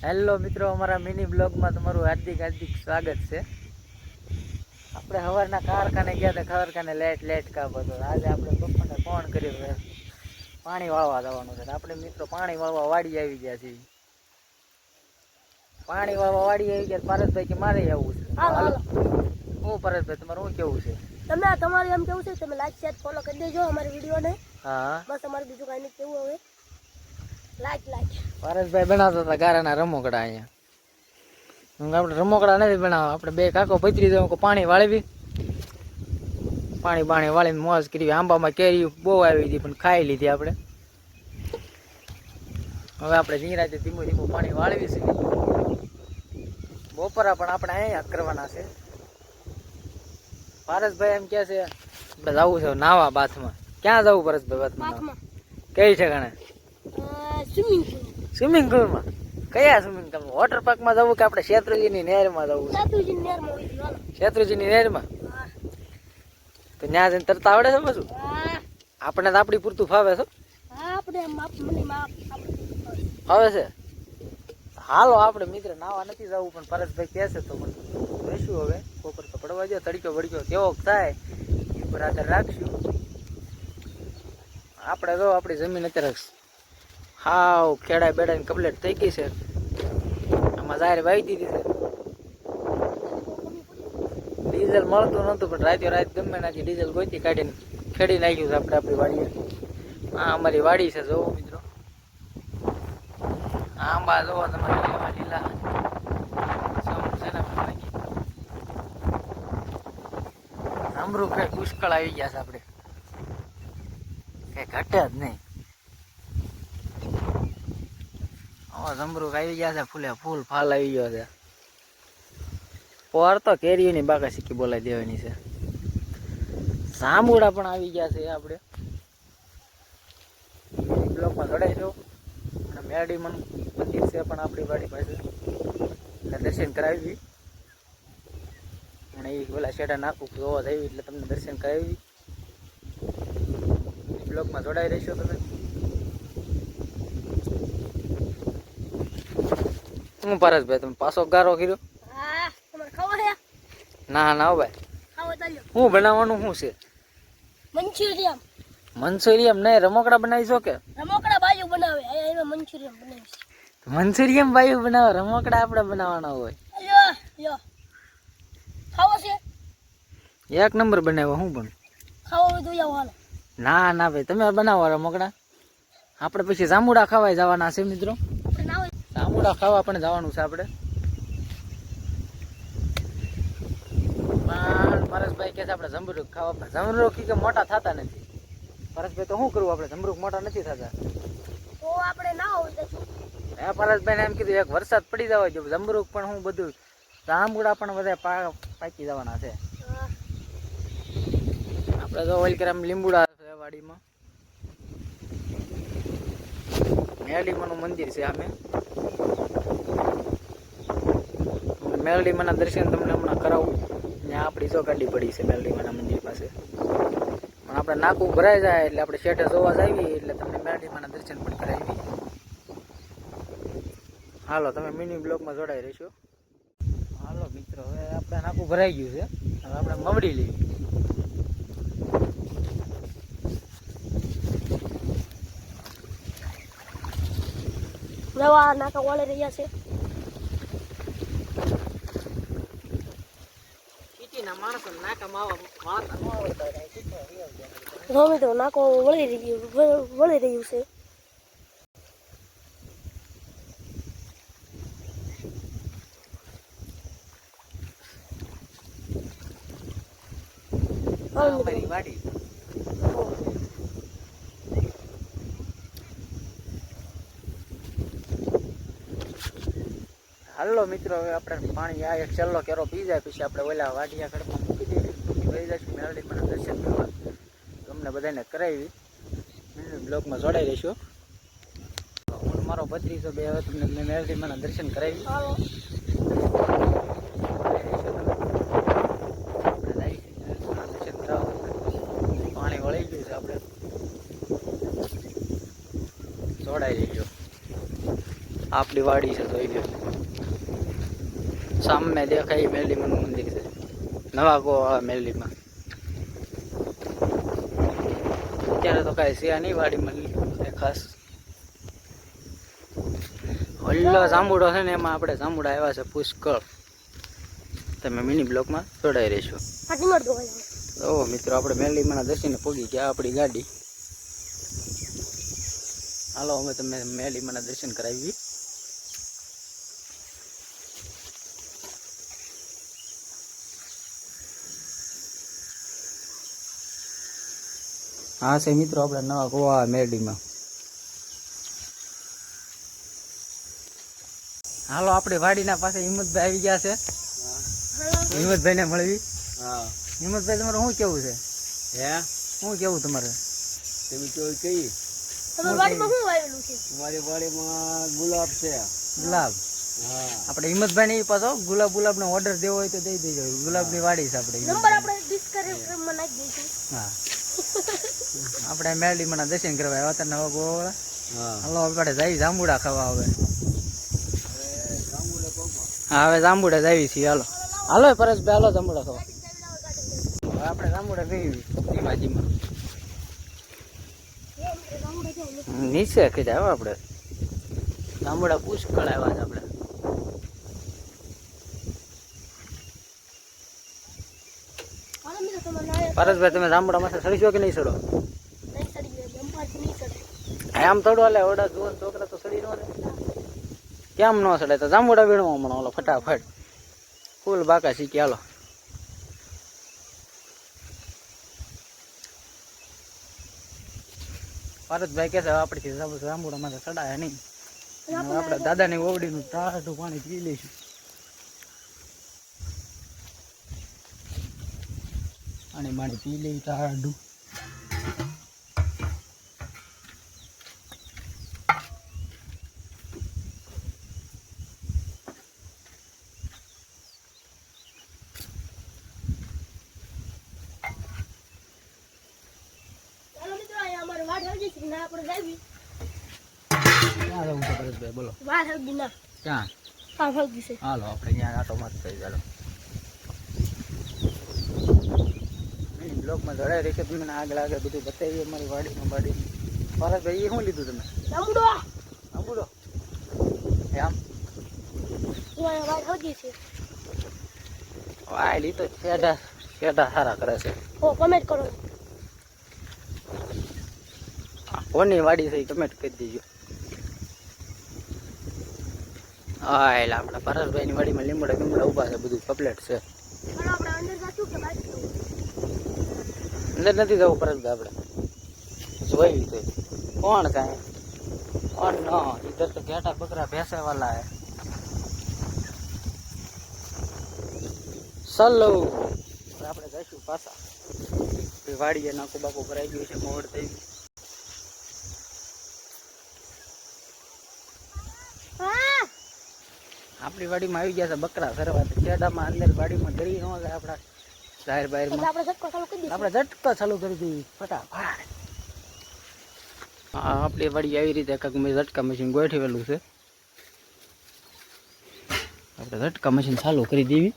Hello મિત્રો, અમારા mini બ્લોગમાં તમારું હાર્દિક સ્વાગત છે. આપણે સવારના કારખાને ગયા હતા. કારખાને લેટ કાપ હતો. આજે આપણે પપ્પાને ફોન કર્યો, પાણી વાળવા જવાનું છે. આપણે મિત્રો પાણી વાળવા વાડી આવી ગયા છીએ. પાણી વાળવા વાડી આવી ગયા. પારસભાઈ કે મારે આવવું છે. હું પરેશભાઈ, તમારું શું કેવું છે? તમારે એમ કેવું છે તમે લાઈક શેર ફોલો કરી દેજો અમારી વિડીયોને. હા, બસ અમારે બીજું કાંઈ નહીં કેવું. હવે લાઈક પરેશભાઈ બનાવતા હતા ગારાના રમકડા. અહીંયા આપણે રમકડા નથી બનાવવા. આપણે બે કાકો પતરી જવું પાણી વાળવી, પાણી વાળીને મોજ કરી. આંબામાં કેરી બહુ આવી હતી પણ ખાઈ લીધી આપણે. હવે આપણે ધીરાતે ધીમું પાણી વાળવી છે. બપોરા પણ આપણે અહીંયા કરવાના છે. પારસભાઈ એમ કે છે આપણે જવું છે નાવા બાથમાં. ક્યાં જવું પરેશભાઈ? બાથમાં કઈ ઠેકાણે? સ્વિમિંગ પુલમાં. કયા સ્વિમિંગ પુલ? વોટર પાર્કમાં જવું કે આપણે શેત્રુજીની નહેરમાં જવું? શેત્રુજીની નહેરમાં. તો ત્યાં જઈને તરતા આવડે છે? બધું આપણે તો આપણી પૂરતું ફાવે છે. ફાવે છે. હાલો આપણે મિત્ર નાવા નથી જવું પણ પરેશભાઈ કહે છે તો પણ રહીશું. હવે બપોર તો પડવા દો. તડક્યો બળક્યો કેવો થાય એ પર આધાર રાખશું. આપણે જો આપણી જમીન અત્યારે હાવ ખેડાઈ બેડાઈને કમ્પ્લીટ થઈ ગઈ છે. આમાં જાહેર વાવી દીધી છે. ડીઝલ મળતું નહોતું પણ રાત ગમે નાખી ડીઝલ ગોતી કાઢીને ખેડી નાખ્યું છે આપણે આપણી વાડીએ. આ અમારી વાડી છે. જોવો મિત્રો, આંબા જોવો તમારે લીલા અમરૂ કઈ પુષ્કળ આવી ગયા છે. આપણે કઈ ઘટે જ નહીં. જમરૂક આવી ગયા છે. ફૂલ ફાલ આવી ગયો છે. પોર તો કેરીઓની બાકા શીખી બોલાવી દેવાની છે. જાંબુડા પણ આવી ગયા છે. આપણે બ્લોકમાં જોડાઈશું. અને મેરડી મંદિર છે પણ આપણી વાડી પાસે દર્શન કરાવી. અને એ પેલા શેડા નાખું જોવા જઈ એટલે તમને દર્શન કરાવી. બ્લોકમાં જોડાઈ રહેશો તમે. હું પરેશભાઈ તમે પાછો ગારો કર્યો? ના ભાઈ, શું બનાવવાનું શું છે? મંચુરિયમ નહીં, રમકડા બનાવીશો કે? રમકડા બાજુ બનાવે, મંચુરિયમ બનાવીશ. મંચુરિયમ બાજુ બનાવે, રમકડા આપણે બનાવવાના હોય. ખાવો છે? એક નંબર બનાવ્યો. હું પણ ખાવો તો હાલો. ના ભાઈ, તમે બનાવો રમકડા. આપણે પછી જાંબુડા ખાવા જવાના છે મિત્રો. જાંબુડા ખાવા પણ જવાનું છે આપણે. પણ પરેશભાઈ કહે છે આપણે જમરૂખ ખાવા. જમરૂખ કે મોટા થતા નથી. પરેશભાઈ તો શું કરવું? આપણે જમરૂખ મોટા નથી થતા તો આપણે ના હોય. પરેશભાઈ ને એમ કીધું એક વરસાદ પડી જવા જો જમરૂખ પણ હું બધું જાંબુડા પણ બધા પાકી જવાના છે. આપણે તો ઓલકરામ લીંબુડા છે વાડીમાં. મેરડીમાનું મંદિર છે. સામે મેરડીમાના દર્શન તમને હમણાં કરાવું. ત્યાં આપણી જો ગાડી પડી છે મેરડીમાના મંદિર પાસે. પણ આપણે નાકું ભરાઈ જાય એટલે આપણે શેઠે જોવા જઈએ એટલે તમને મેરડીમાના દર્શન પણ કરાવી. હાલો તમે મિની બ્લોકમાં જોડાઈ રહેશો. હાલો મિત્રો, હવે આપણે નાકું ભરાઈ ગયું છે. હવે આપણે મવડી લઈએ. નવા નાકા વાળી રહ્યા છે. માણસો નાકા માવા મિત્રો નાકો વળી રહ્યું છે. અમારી વાડી. હાલો મિત્રો, હવે આપણે પાણી આ એક છેલ્લો કેરો પી જાય પછી આપણે ઓલા વાડિયા ખડમાં મૂકી દઈએ. વહી જઈશું મેરડીમાં દર્શન કરવા. તમને બધાને કરાવી. બ્લોકમાં જોડાઈ રહીશું. હું મારો ભત્રીજો બે હવે તમને મેરડીમાં દર્શન કરાવી. પાણી વળી ગયું છે. આપણે જોડાઈ રહીશું. આપણી વાડી છે જોઈ લો. સામે દેખાય મેરડીમાનું મંદિર છે. નવા ગોવા મેરડીમાં. અત્યારે તો કાંઈ છે નહીં વાડીમાં ખાસ. ઓલો જાંબુડો છે ને એમાં આપણે જાંબુડા આવ્યા છે પુષ્કળ. તમે મિની બ્લોકમાં જોડાઈ રહીશું. તો મિત્રો આપણે મેરડીમાના દર્શને પહોંચી ગયા આપણી ગાડી. હાલો અમે તમને મેરડીમાના દર્શન કરાવી. હા છે મિત્રો આપણે નવા ગોવા મેરડીમાં. હાલો આપણી વાડીના પાસે હિંમતભાઈ આવી ગયા છે. હિંમતભાઈ ને મળવી. હિંમતભાઈ તમારે શું કેવું છે? શું કેવું તમારે? તમે તો કઈ તમારી વાડીમાં શું વાવેલું છે? અમારી વાડીમાં ગુલાબ છે. ગુલાબ. આપણે હિંમતભાઈ ને પાછો ગુલાબ નો ઓર્ડર દેવો હોય તો દઈ દેજો. ગુલાબ ની વાડી છે આપણે. નંબર આપણે ડિસ્ક્રિપ્શનમાં નાખી દઈશું. હા આપણે મેરડીમાં દર્શન કરવા આવ્યા હતા નવા ગોવા. હાલો આપણે જઈ જાંબુડા ખાવા હવે. હા હવે જાંબુડા જાવી છીએ. હાલો હાલો પરેશભાઈ હાલો જાંબુડા ખાવા. હવે આપણે જાંબુડા ગઈ ધીમા નીચે કીધા હવે આપણે જાંબુડા પુષ્કળ આવ્યા છે આપણે. પરેશભાઈ તમે જાંબુડા માં સડીશો કે નહીં સડો? આમ થોડું હાલે ઓડા જુઓ છોકરા તો સડી નો ને. કેમ ન સડે? તો જાંબુડા વીણવા મળો ઓલો ફટાફટ ફૂલ બાકા શીખી. હાલો પારસભાઈ કે છે આપણે જાંબુડા માં સડાય નહીં. આપણે દાદાની ઓવડીનું ટાઢું પાણી પી લઈશું. પાણી પી લઈ ટાઢું. ક્યાં જવું છે પરેશભાઈ બોલો? ક્યાં? હાલો આપણે ત્યાં આટો મારી થઈ ચાલો. બ્લોકમાં જડાઈ રહી છે તમને આગળ બધું બતાવીએ અમારી વાડી. પરેશભાઈ એ શું લીધું તમે? જાંબુડો એમ વાયલી તો શેઢા સારા કરે છે. કમેન્ટ કરો. કોની વાડી છે કમેન્ટ કરી દેજો. હા એટલે આપણા પરેશભાઈ ની વાડીમાં લીમડા ઉભા છે. બધું કમ્પ્લેટ છે. અંદર નથી જવું પરેશભાઈ આપણે જોઈ તો કોણ કાંઈ કોણ ન ઇધર તો ઘેટા બકરા ભેંસે વાલા હે. ચલો આપણે જઈશું પાછા વાડીએ. નાખું બાકું ભરાઈ ગયું છે. મોડ થઈ ગયું. આપણી વાડીમાં આવી ગયા છે બકરા ફરવા. ખેડામાં અંદર વાડીમાં ડરી ન જાય આપણા જાહેર બાહેરમાં. આપણે ઝટકો ચાલુ કરી દઈએ ફટાફટ. હા આપણી વાડી આવી રીતે કાંઈક મેં ઝટકા મશીન ગોઠવેલું છે. આપણે ઝટકા મશીન ચાલુ કરી દેવી.